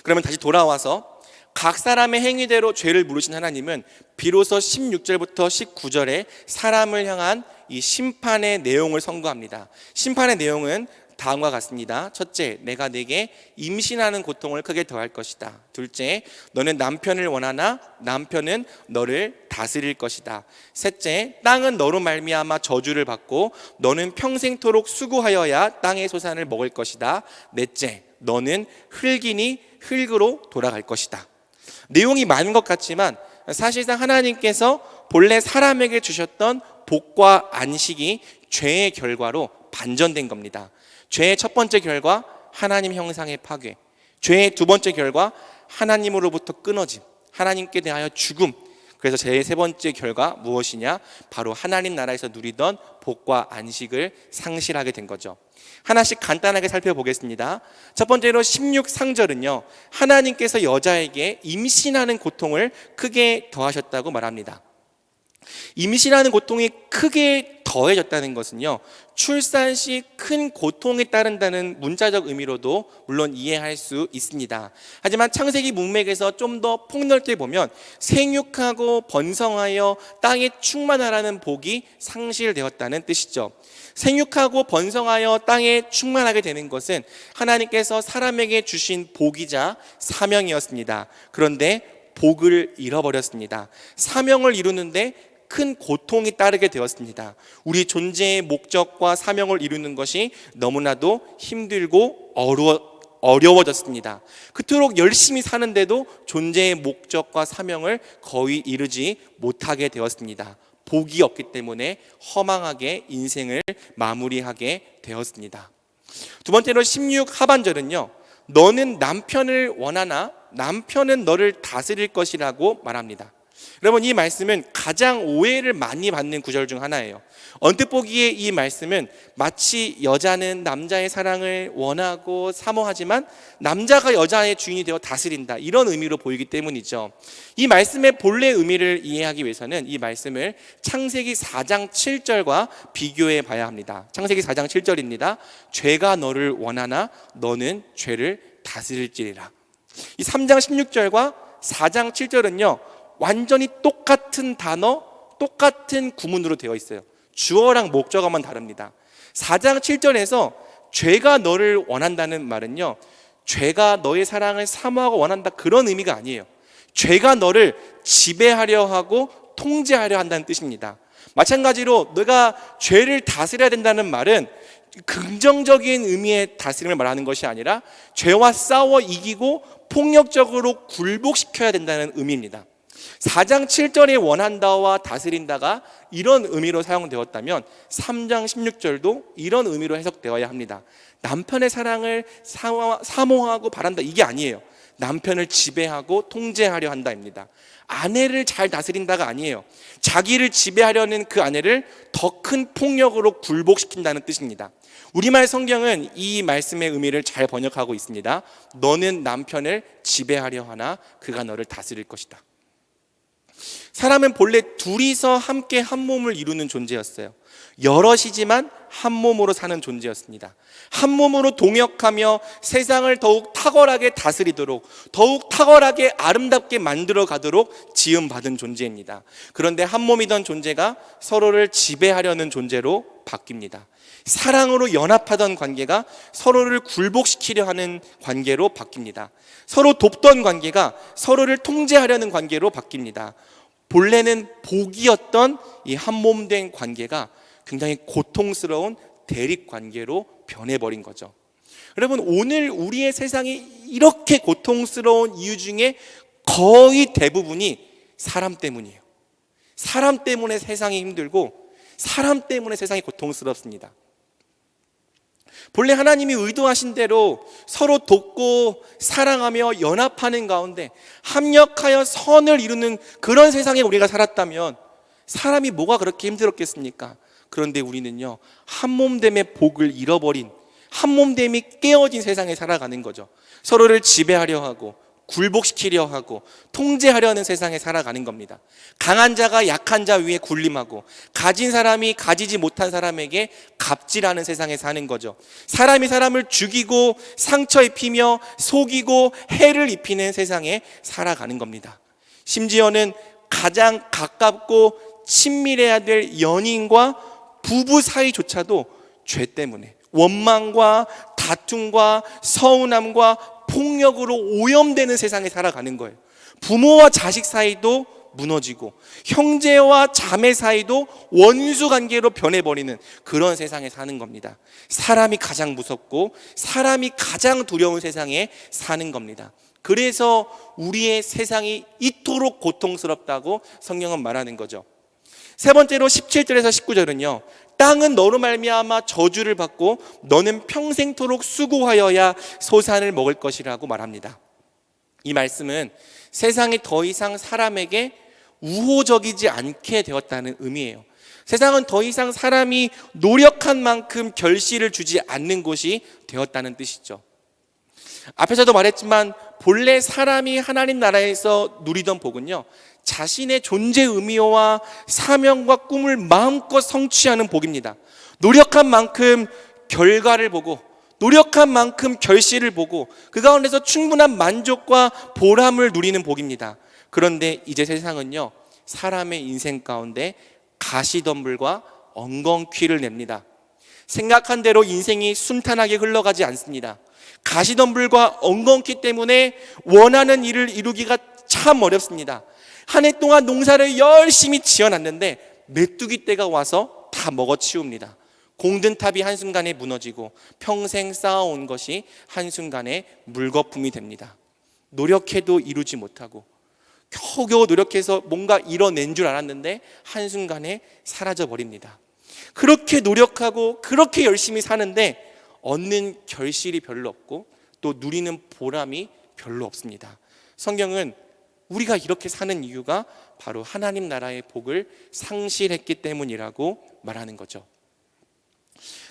그러면 다시 돌아와서 각 사람의 행위대로 죄를 물으신 하나님은 비로소 16절부터 19절에 사람을 향한 이 심판의 내용을 선고합니다. 심판의 내용은 다음과 같습니다. 첫째, 내가 네게 임신하는 고통을 크게 더할 것이다. 둘째, 너는 남편을 원하나 남편은 너를 다스릴 것이다. 셋째, 땅은 너로 말미암아 저주를 받고 너는 평생토록 수고하여야 땅의 소산을 먹을 것이다. 넷째, 너는 흙이니 흙으로 돌아갈 것이다. 내용이 많은 것 같지만 사실상 하나님께서 본래 사람에게 주셨던 복과 안식이 죄의 결과로 반전된 겁니다. 죄의 첫 번째 결과, 하나님 형상의 파괴. 죄의 두 번째 결과, 하나님으로부터 끊어짐, 하나님께 대하여 죽음. 그래서 죄의 세 번째 결과 무엇이냐? 바로 하나님 나라에서 누리던 복과 안식을 상실하게 된 거죠. 하나씩 간단하게 살펴보겠습니다. 첫 번째로 16상절은요, 하나님께서 여자에게 임신하는 고통을 크게 더하셨다고 말합니다. 임신하는 고통이 크게 더해졌다는 것은요, 출산 시 큰 고통에 따른다는 문자적 의미로도 물론 이해할 수 있습니다. 하지만 창세기 문맥에서 좀 더 폭넓게 보면 생육하고 번성하여 땅에 충만하라는 복이 상실되었다는 뜻이죠. 생육하고 번성하여 땅에 충만하게 되는 것은 하나님께서 사람에게 주신 복이자 사명이었습니다. 그런데 복을 잃어버렸습니다. 사명을 이루는데 큰 고통이 따르게 되었습니다. 우리 존재의 목적과 사명을 이루는 것이 너무나도 힘들고 어려워졌습니다. 그토록 열심히 사는데도 존재의 목적과 사명을 거의 이루지 못하게 되었습니다. 복이 없기 때문에 허망하게 인생을 마무리하게 되었습니다. 두 번째로 16 하반절은요, 너는 남편을 원하나 남편은 너를 다스릴 것이라고 말합니다. 여러분, 이 말씀은 가장 오해를 많이 받는 구절 중 하나예요. 언뜻 보기에 이 말씀은 마치 여자는 남자의 사랑을 원하고 사모하지만 남자가 여자의 주인이 되어 다스린다, 이런 의미로 보이기 때문이죠. 이 말씀의 본래 의미를 이해하기 위해서는 이 말씀을 창세기 4장 7절과 비교해 봐야 합니다. 창세기 4장 7절입니다. 죄가 너를 원하나 너는 죄를 다스릴지리라. 이 3장 16절과 4장 7절은요 완전히 똑같은 단어, 똑같은 구문으로 되어 있어요. 주어랑 목적어만 다릅니다. 4장 7절에서 죄가 너를 원한다는 말은요, 죄가 너의 사랑을 사모하고 원한다, 그런 의미가 아니에요. 죄가 너를 지배하려 하고 통제하려 한다는 뜻입니다. 마찬가지로 너가 죄를 다스려야 된다는 말은 긍정적인 의미의 다스림을 말하는 것이 아니라 죄와 싸워 이기고 폭력적으로 굴복시켜야 된다는 의미입니다. 4장 7절에 원한다와 다스린다가 이런 의미로 사용되었다면 3장 16절도 이런 의미로 해석되어야 합니다. 남편의 사랑을 사모하고 바란다, 이게 아니에요. 남편을 지배하고 통제하려 한다입니다. 아내를 잘 다스린다가 아니에요. 자기를 지배하려는 그 아내를 더 큰 폭력으로 굴복시킨다는 뜻입니다. 우리말 성경은 이 말씀의 의미를 잘 번역하고 있습니다. 너는 남편을 지배하려 하나 그가 너를 다스릴 것이다. 사람은 본래 둘이서 함께 한 몸을 이루는 존재였어요. 여럿이지만 한 몸으로 사는 존재였습니다. 한 몸으로 동역하며 세상을 더욱 탁월하게 다스리도록, 더욱 탁월하게 아름답게 만들어 가도록 지음받은 존재입니다. 그런데 한 몸이던 존재가 서로를 지배하려는 존재로 바뀝니다. 사랑으로 연합하던 관계가 서로를 굴복시키려 하는 관계로 바뀝니다. 서로 돕던 관계가 서로를 통제하려는 관계로 바뀝니다. 본래는 복이었던 이 한몸된 관계가 굉장히 고통스러운 대립 관계로 변해버린 거죠. 여러분, 오늘 우리의 세상이 이렇게 고통스러운 이유 중에 거의 대부분이 사람 때문이에요. 사람 때문에 세상이 힘들고 사람 때문에 세상이 고통스럽습니다. 본래 하나님이 의도하신 대로 서로 돕고 사랑하며 연합하는 가운데 합력하여 선을 이루는 그런 세상에 우리가 살았다면 사람이 뭐가 그렇게 힘들었겠습니까? 그런데 우리는요, 한몸됨의 복을 잃어버린, 한몸됨이 깨어진 세상에 살아가는 거죠. 서로를 지배하려 하고 굴복시키려 하고 통제하려는 세상에 살아가는 겁니다. 강한 자가 약한 자 위에 군림하고 가진 사람이 가지지 못한 사람에게 갑질하는 세상에 사는 거죠. 사람이 사람을 죽이고 상처 입히며 속이고 해를 입히는 세상에 살아가는 겁니다. 심지어는 가장 가깝고 친밀해야 될 연인과 부부 사이조차도 죄 때문에 원망과 다툼과 서운함과 폭력으로 오염되는 세상에 살아가는 거예요. 부모와 자식 사이도 무너지고 형제와 자매 사이도 원수 관계로 변해버리는 그런 세상에 사는 겁니다. 사람이 가장 무섭고 사람이 가장 두려운 세상에 사는 겁니다. 그래서 우리의 세상이 이토록 고통스럽다고 성경은 말하는 거죠. 세 번째로 17절에서 19절은요, 땅은 너로 말미암아 저주를 받고 너는 평생토록 수고하여야 소산을 먹을 것이라고 말합니다. 이 말씀은 세상이 더 이상 사람에게 우호적이지 않게 되었다는 의미예요. 세상은 더 이상 사람이 노력한 만큼 결실을 주지 않는 곳이 되었다는 뜻이죠. 앞에서도 말했지만 본래 사람이 하나님 나라에서 누리던 복은요, 자신의 존재 의미와 사명과 꿈을 마음껏 성취하는 복입니다. 노력한 만큼 결과를 보고 노력한 만큼 결실을 보고 그 가운데서 충분한 만족과 보람을 누리는 복입니다. 그런데 이제 세상은요, 사람의 인생 가운데 가시덤불과 엉겅퀴를 냅니다. 생각한 대로 인생이 순탄하게 흘러가지 않습니다. 가시덤불과 엉겅퀴 때문에 원하는 일을 이루기가 참 어렵습니다. 한 해 동안 농사를 열심히 지어놨는데 메뚜기 떼가 와서 다 먹어치웁니다. 공든탑이 한순간에 무너지고 평생 쌓아온 것이 한순간에 물거품이 됩니다. 노력해도 이루지 못하고 겨우겨우 노력해서 뭔가 이뤄낸 줄 알았는데 한순간에 사라져 버립니다. 그렇게 노력하고 그렇게 열심히 사는데 얻는 결실이 별로 없고 또 누리는 보람이 별로 없습니다. 성경은 우리가 이렇게 사는 이유가 바로 하나님 나라의 복을 상실했기 때문이라고 말하는 거죠.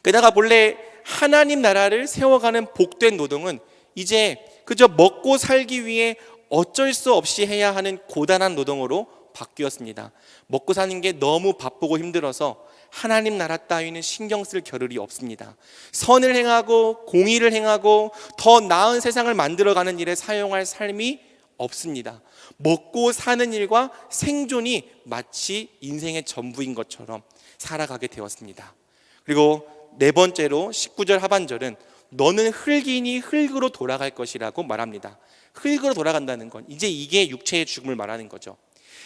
게다가 본래 하나님 나라를 세워가는 복된 노동은 이제 그저 먹고 살기 위해 어쩔 수 없이 해야 하는 고단한 노동으로 바뀌었습니다. 먹고 사는 게 너무 바쁘고 힘들어서 하나님 나라 따위는 신경 쓸 겨를이 없습니다. 선을 행하고 공의를 행하고 더 나은 세상을 만들어가는 일에 사용할 삶이 없습니다. 먹고 사는 일과 생존이 마치 인생의 전부인 것처럼 살아가게 되었습니다. 그리고 네 번째로 19절 하반절은 너는 흙이니 흙으로 돌아갈 것이라고 말합니다. 흙으로 돌아간다는 건 이제 이게 육체의 죽음을 말하는 거죠.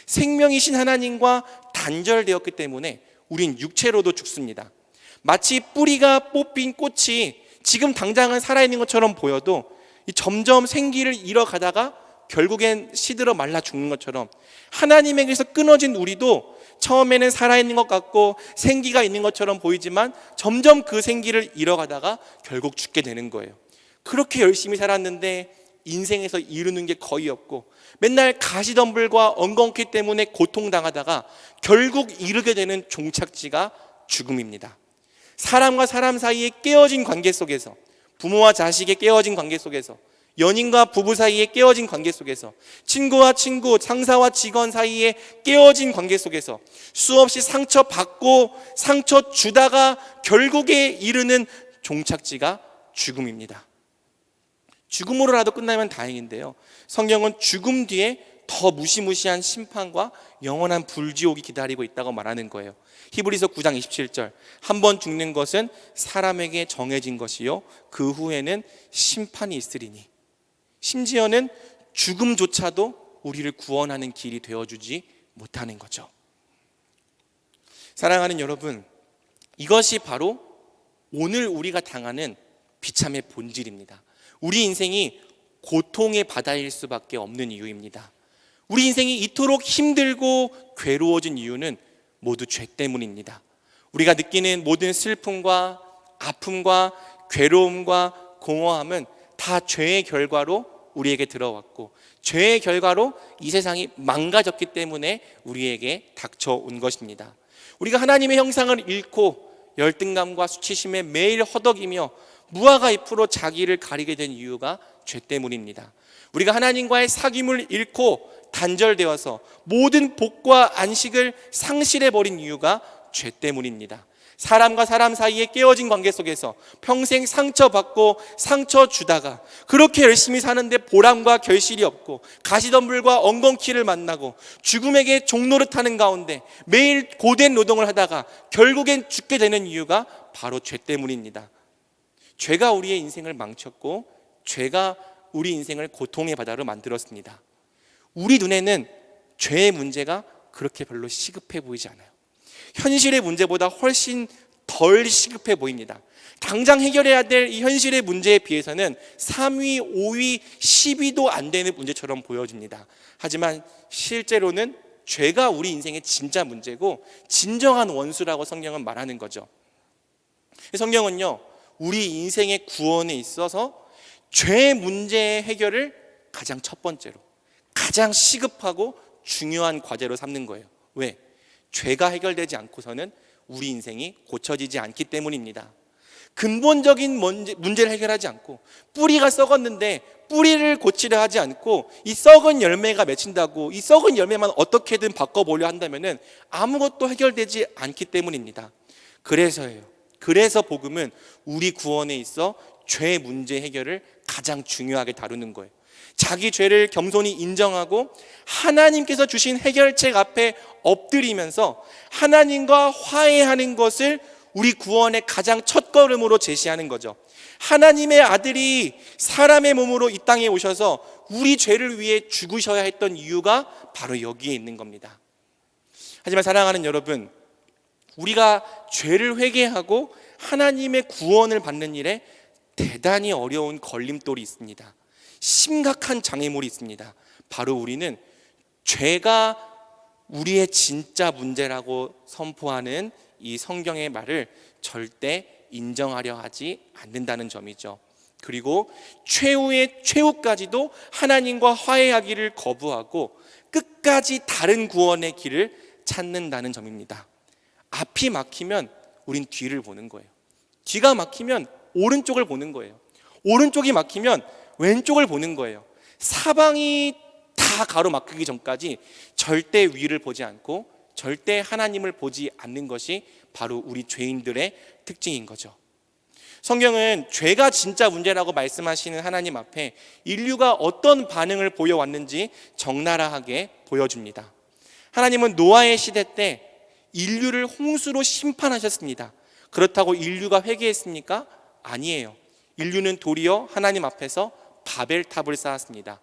생명이신 하나님과 단절되었기 때문에 우린 육체로도 죽습니다. 마치 뿌리가 뽑힌 꽃이 지금 당장은 살아있는 것처럼 보여도 점점 생기를 잃어가다가 결국엔 시들어 말라 죽는 것처럼 하나님에게서 끊어진 우리도 처음에는 살아있는 것 같고 생기가 있는 것처럼 보이지만 점점 그 생기를 잃어가다가 결국 죽게 되는 거예요. 그렇게 열심히 살았는데 인생에서 이루는 게 거의 없고 맨날 가시덤불과 엉겅퀴 때문에 고통당하다가 결국 이르게 되는 종착지가 죽음입니다. 사람과 사람 사이에 깨어진 관계 속에서, 부모와 자식의 깨어진 관계 속에서, 연인과 부부 사이에 깨어진 관계 속에서, 친구와 친구, 상사와 직원 사이에 깨어진 관계 속에서 수없이 상처받고 상처 주다가 결국에 이르는 종착지가 죽음입니다. 죽음으로라도 끝나면 다행인데요, 성경은 죽음 뒤에 더 무시무시한 심판과 영원한 불지옥이 기다리고 있다고 말하는 거예요. 히브리서 9장 27절, 한 번 죽는 것은 사람에게 정해진 것이요 그 후에는 심판이 있으리니. 심지어는 죽음조차도 우리를 구원하는 길이 되어주지 못하는 거죠. 사랑하는 여러분, 이것이 바로 오늘 우리가 당하는 비참의 본질입니다. 우리 인생이 고통의 바다일 수밖에 없는 이유입니다. 우리 인생이 이토록 힘들고 괴로워진 이유는 모두 죄 때문입니다. 우리가 느끼는 모든 슬픔과 아픔과 괴로움과 공허함은 다 죄의 결과로 우리에게 들어왔고 죄의 결과로 이 세상이 망가졌기 때문에 우리에게 닥쳐온 것입니다. 우리가 하나님의 형상을 잃고 열등감과 수치심에 매일 허덕이며 무화과 잎으로 자기를 가리게 된 이유가 죄 때문입니다. 우리가 하나님과의 사귐을 잃고 단절되어서 모든 복과 안식을 상실해버린 이유가 죄 때문입니다. 사람과 사람 사이에 깨어진 관계 속에서 평생 상처받고 상처 주다가 그렇게 열심히 사는데 보람과 결실이 없고 가시덤불과 엉겅퀴를 만나고 죽음에게 종노릇하는 가운데 매일 고된 노동을 하다가 결국엔 죽게 되는 이유가 바로 죄 때문입니다. 죄가 우리의 인생을 망쳤고 죄가 우리 인생을 고통의 바다로 만들었습니다. 우리 눈에는 죄의 문제가 그렇게 별로 시급해 보이지 않아요. 현실의 문제보다 훨씬 덜 시급해 보입니다. 당장 해결해야 될 이 현실의 문제에 비해서는 3위, 5위, 10위도 안 되는 문제처럼 보여집니다. 하지만 실제로는 죄가 우리 인생의 진짜 문제고 진정한 원수라고 성경은 말하는 거죠. 성경은요, 우리 인생의 구원에 있어서 죄 문제의 해결을 가장 첫 번째로, 가장 시급하고 중요한 과제로 삼는 거예요. 왜? 죄가 해결되지 않고서는 우리 인생이 고쳐지지 않기 때문입니다. 근본적인 문제를 해결하지 않고 뿌리가 썩었는데 뿌리를 고치려 하지 않고 이 썩은 열매가 맺힌다고 이 썩은 열매만 어떻게든 바꿔보려 한다면 아무것도 해결되지 않기 때문입니다. 그래서예요. 그래서 복음은 우리 구원에 있어 죄 문제 해결을 가장 중요하게 다루는 거예요. 자기 죄를 겸손히 인정하고 하나님께서 주신 해결책 앞에 엎드리면서 하나님과 화해하는 것을 우리 구원의 가장 첫걸음으로 제시하는 거죠. 하나님의 아들이 사람의 몸으로 이 땅에 오셔서 우리 죄를 위해 죽으셔야 했던 이유가 바로 여기에 있는 겁니다. 하지만 사랑하는 여러분, 우리가 죄를 회개하고 하나님의 구원을 받는 일에 대단히 어려운 걸림돌이 있습니다. 심각한 장애물이 있습니다. 바로 우리는 죄가 우리의 진짜 문제라고 선포하는 이 성경의 말을 절대 인정하려 하지 않는다는 점이죠. 그리고 최후의 최후까지도 하나님과 화해하기를 거부하고 끝까지 다른 구원의 길을 찾는다는 점입니다. 앞이 막히면 우린 뒤를 보는 거예요. 뒤가 막히면 오른쪽을 보는 거예요. 오른쪽이 막히면 왼쪽을 보는 거예요. 사방이 다 가로막히기 전까지 절대 위를 보지 않고 절대 하나님을 보지 않는 것이 바로 우리 죄인들의 특징인 거죠. 성경은 죄가 진짜 문제라고 말씀하시는 하나님 앞에 인류가 어떤 반응을 보여왔는지 적나라하게 보여줍니다. 하나님은 노아의 시대 때 인류를 홍수로 심판하셨습니다. 그렇다고 인류가 회개했습니까? 아니에요. 인류는 도리어 하나님 앞에서 바벨탑을 쌓았습니다.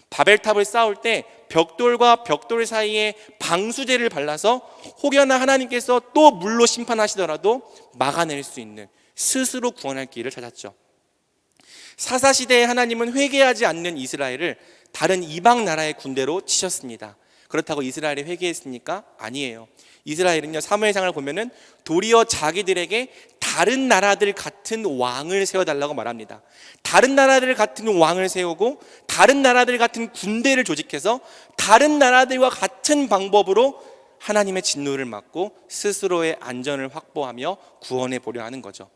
바벨탑을 쌓을 때 벽돌과 벽돌 사이에 방수제를 발라서 혹여나 하나님께서 또 물로 심판하시더라도 막아낼 수 있는, 스스로 구원할 길을 찾았죠. 사사시대에 하나님은 회개하지 않는 이스라엘을 다른 이방 나라의 군대로 치셨습니다. 그렇다고 이스라엘이 회개했습니까? 아니에요. 이스라엘은요, 사무엘상을 보면은 도리어 자기들에게 다른 나라들 같은 왕을 세워달라고 말합니다. 다른 나라들 같은 왕을 세우고 다른 나라들 같은 군대를 조직해서 다른 나라들과 같은 방법으로 하나님의 진노를 막고 스스로의 안전을 확보하며 구원해 보려 하는 거죠.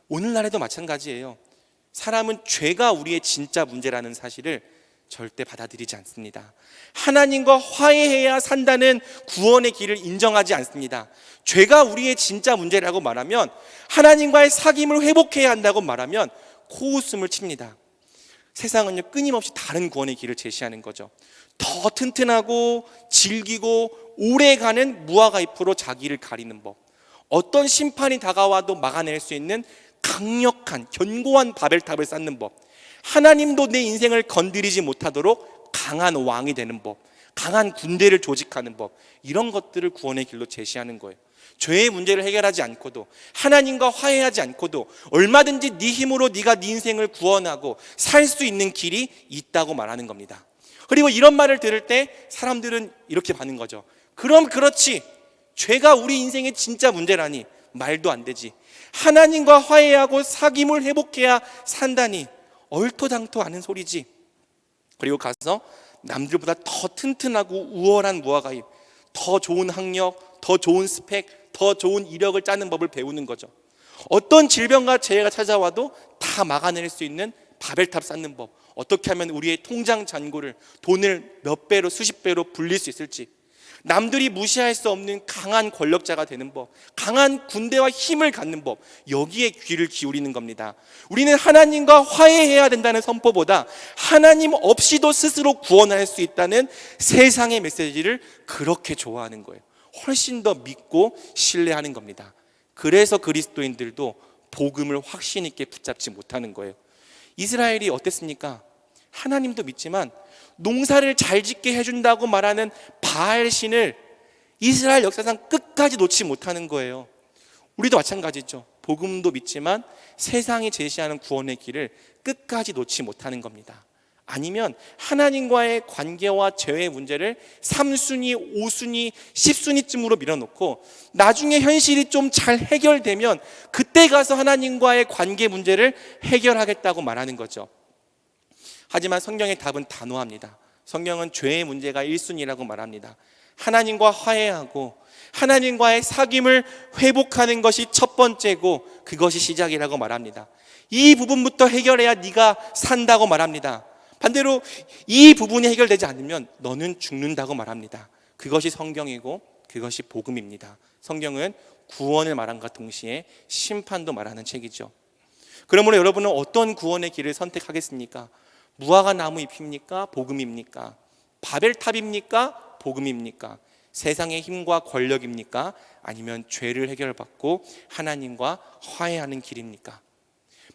오늘날에도 마찬가지예요. 사람은 죄가 우리의 진짜 문제라는 사실을 절대 받아들이지 않습니다. 하나님과 화해해야 산다는 구원의 길을 인정하지 않습니다. 죄가 우리의 진짜 문제라고 말하면, 하나님과의 사귐을 회복해야 한다고 말하면 코웃음을 칩니다. 세상은요, 끊임없이 다른 구원의 길을 제시하는 거죠. 더 튼튼하고 질기고 오래가는 무화과잎으로 자기를 가리는 법, 어떤 심판이 다가와도 막아낼 수 있는 강력한 견고한 바벨탑을 쌓는 법, 하나님도 내 인생을 건드리지 못하도록 강한 왕이 되는 법, 강한 군대를 조직하는 법, 이런 것들을 구원의 길로 제시하는 거예요. 죄의 문제를 해결하지 않고도, 하나님과 화해하지 않고도 얼마든지 네 힘으로 네가 네 인생을 구원하고 살 수 있는 길이 있다고 말하는 겁니다. 그리고 이런 말을 들을 때 사람들은 이렇게 받는 거죠. 그럼 그렇지, 죄가 우리 인생의 진짜 문제라니 말도 안 되지. 하나님과 화해하고 사귐을 회복해야 산다니 얼토당토 않은 소리지. 그리고 가서 남들보다 더 튼튼하고 우월한 무화과잎, 더 좋은 학력, 더 좋은 스펙, 더 좋은 이력을 짜는 법을 배우는 거죠. 어떤 질병과 재해가 찾아와도 다 막아낼 수 있는 바벨탑 쌓는 법, 어떻게 하면 우리의 통장 잔고를, 돈을 몇 배로 수십 배로 불릴 수 있을지, 남들이 무시할 수 없는 강한 권력자가 되는 법, 강한 군대와 힘을 갖는 법, 여기에 귀를 기울이는 겁니다. 우리는 하나님과 화해해야 된다는 선포보다 하나님 없이도 스스로 구원할 수 있다는 세상의 메시지를 그렇게 좋아하는 거예요. 훨씬 더 믿고 신뢰하는 겁니다. 그래서 그리스도인들도 복음을 확신 있게 붙잡지 못하는 거예요. 이스라엘이 어땠습니까? 하나님도 믿지만 농사를 잘 짓게 해준다고 말하는 바알 신을 이스라엘 역사상 끝까지 놓지 못하는 거예요. 우리도 마찬가지죠. 복음도 믿지만 세상이 제시하는 구원의 길을 끝까지 놓지 못하는 겁니다. 아니면 하나님과의 관계와 죄의 문제를 3순위, 5순위, 10순위쯤으로 밀어놓고 나중에 현실이 좀 잘 해결되면 그때 가서 하나님과의 관계 문제를 해결하겠다고 말하는 거죠. 하지만 성경의 답은 단호합니다. 성경은 죄의 문제가 1순위라고 말합니다. 하나님과 화해하고 하나님과의 사귐을 회복하는 것이 첫 번째고 그것이 시작이라고 말합니다. 이 부분부터 해결해야 네가 산다고 말합니다. 반대로 이 부분이 해결되지 않으면 너는 죽는다고 말합니다. 그것이 성경이고 그것이 복음입니다. 성경은 구원을 말함과 동시에 심판도 말하는 책이죠. 그러므로 여러분은 어떤 구원의 길을 선택하겠습니까? 무화과 나무 잎입니까? 복음입니까? 바벨탑입니까? 복음입니까? 세상의 힘과 권력입니까? 아니면 죄를 해결받고 하나님과 화해하는 길입니까?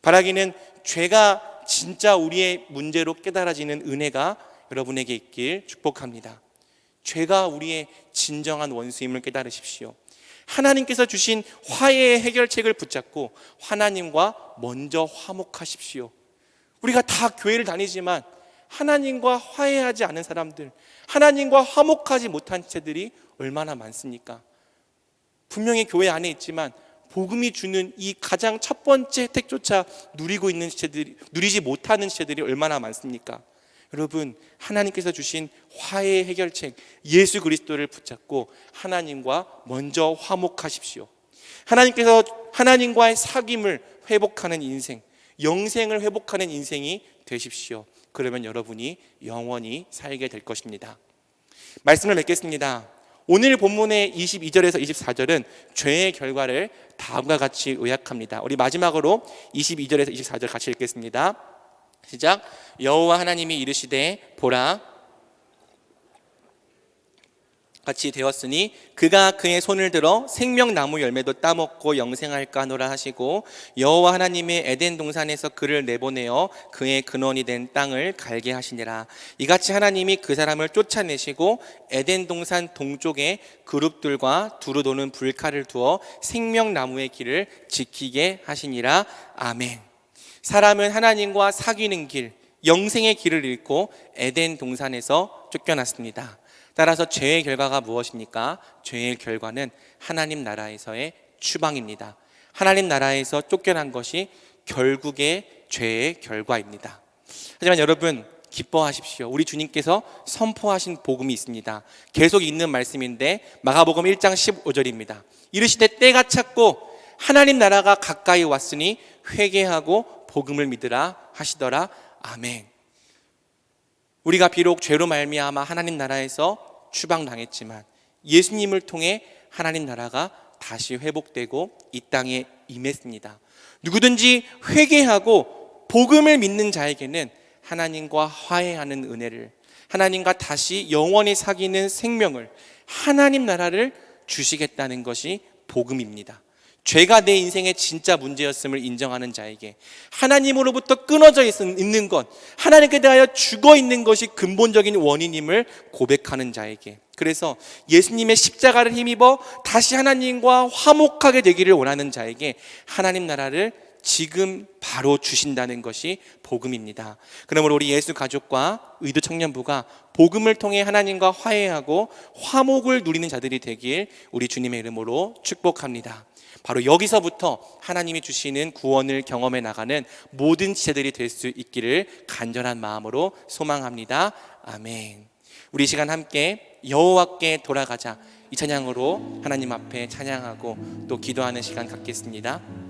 바라기는 죄가 진짜 우리의 문제로 깨달아지는 은혜가 여러분에게 있길 축복합니다. 죄가 우리의 진정한 원수임을 깨달으십시오. 하나님께서 주신 화해의 해결책을 붙잡고 하나님과 먼저 화목하십시오. 우리가 다 교회를 다니지만 하나님과 화해하지 않은 사람들, 하나님과 화목하지 못한 지체들이 얼마나 많습니까? 분명히 교회 안에 있지만 복음이 주는 이 가장 첫 번째 혜택조차 누리지 못하는 지체들이 얼마나 많습니까? 여러분, 하나님께서 주신 화해의 해결책 예수 그리스도를 붙잡고 하나님과 먼저 화목하십시오. 하나님께서 하나님과의 사귐을 회복하는 인생, 영생을 회복하는 인생이 되십시오. 그러면 여러분이 영원히 살게 될 것입니다. 말씀을 맺겠습니다. 오늘 본문의 22절에서 24절은 죄의 결과를 다음과 같이 요약합니다. 우리 마지막으로 22절에서 24절 같이 읽겠습니다. 시작. 여호와 하나님이 이르시되 보라, 같이 되었으니 그가 그의 손을 들어 생명나무 열매도 따먹고 영생할까 하노라 하시고, 여호와 하나님의 에덴 동산에서 그를 내보내어 그의 근원이 된 땅을 갈게 하시니라. 이같이 하나님이 그 사람을 쫓아내시고 에덴 동산 동쪽에 그룹들과 두루 도는 불칼을 두어 생명나무의 길을 지키게 하시니라. 아멘. 사람은 하나님과 사귀는 길, 영생의 길을 잃고 에덴 동산에서 쫓겨났습니다. 따라서 죄의 결과가 무엇입니까? 죄의 결과는 하나님 나라에서의 추방입니다. 하나님 나라에서 쫓겨난 것이 결국의 죄의 결과입니다. 하지만 여러분, 기뻐하십시오. 우리 주님께서 선포하신 복음이 있습니다. 계속 있는 말씀인데 마가복음 1장 15절입니다. 이르시되 때가 찼고 하나님 나라가 가까이 왔으니 회개하고 복음을 믿으라 하시더라. 아멘. 우리가 비록 죄로 말미암아 하나님 나라에서 추방당했지만 예수님을 통해 하나님 나라가 다시 회복되고 이 땅에 임했습니다. 누구든지 회개하고 복음을 믿는 자에게는 하나님과 화해하는 은혜를, 하나님과 다시 영원히 사귀는 생명을, 하나님 나라를 주시겠다는 것이 복음입니다. 죄가 내 인생의 진짜 문제였음을 인정하는 자에게, 하나님으로부터 끊어져 있는 것, 하나님께 대하여 죽어 있는 것이 근본적인 원인임을 고백하는 자에게, 그래서 예수님의 십자가를 힘입어 다시 하나님과 화목하게 되기를 원하는 자에게 하나님 나라를 지금 바로 주신다는 것이 복음입니다. 그러므로 우리 예수 가족과 의도 청년부가 복음을 통해 하나님과 화해하고 화목을 누리는 자들이 되길 우리 주님의 이름으로 축복합니다. 바로 여기서부터 하나님이 주시는 구원을 경험해 나가는 모든 지체들이 될 수 있기를 간절한 마음으로 소망합니다. 아멘. 우리 시간 함께 여호와께 돌아가자, 이 찬양으로 하나님 앞에 찬양하고 또 기도하는 시간 갖겠습니다.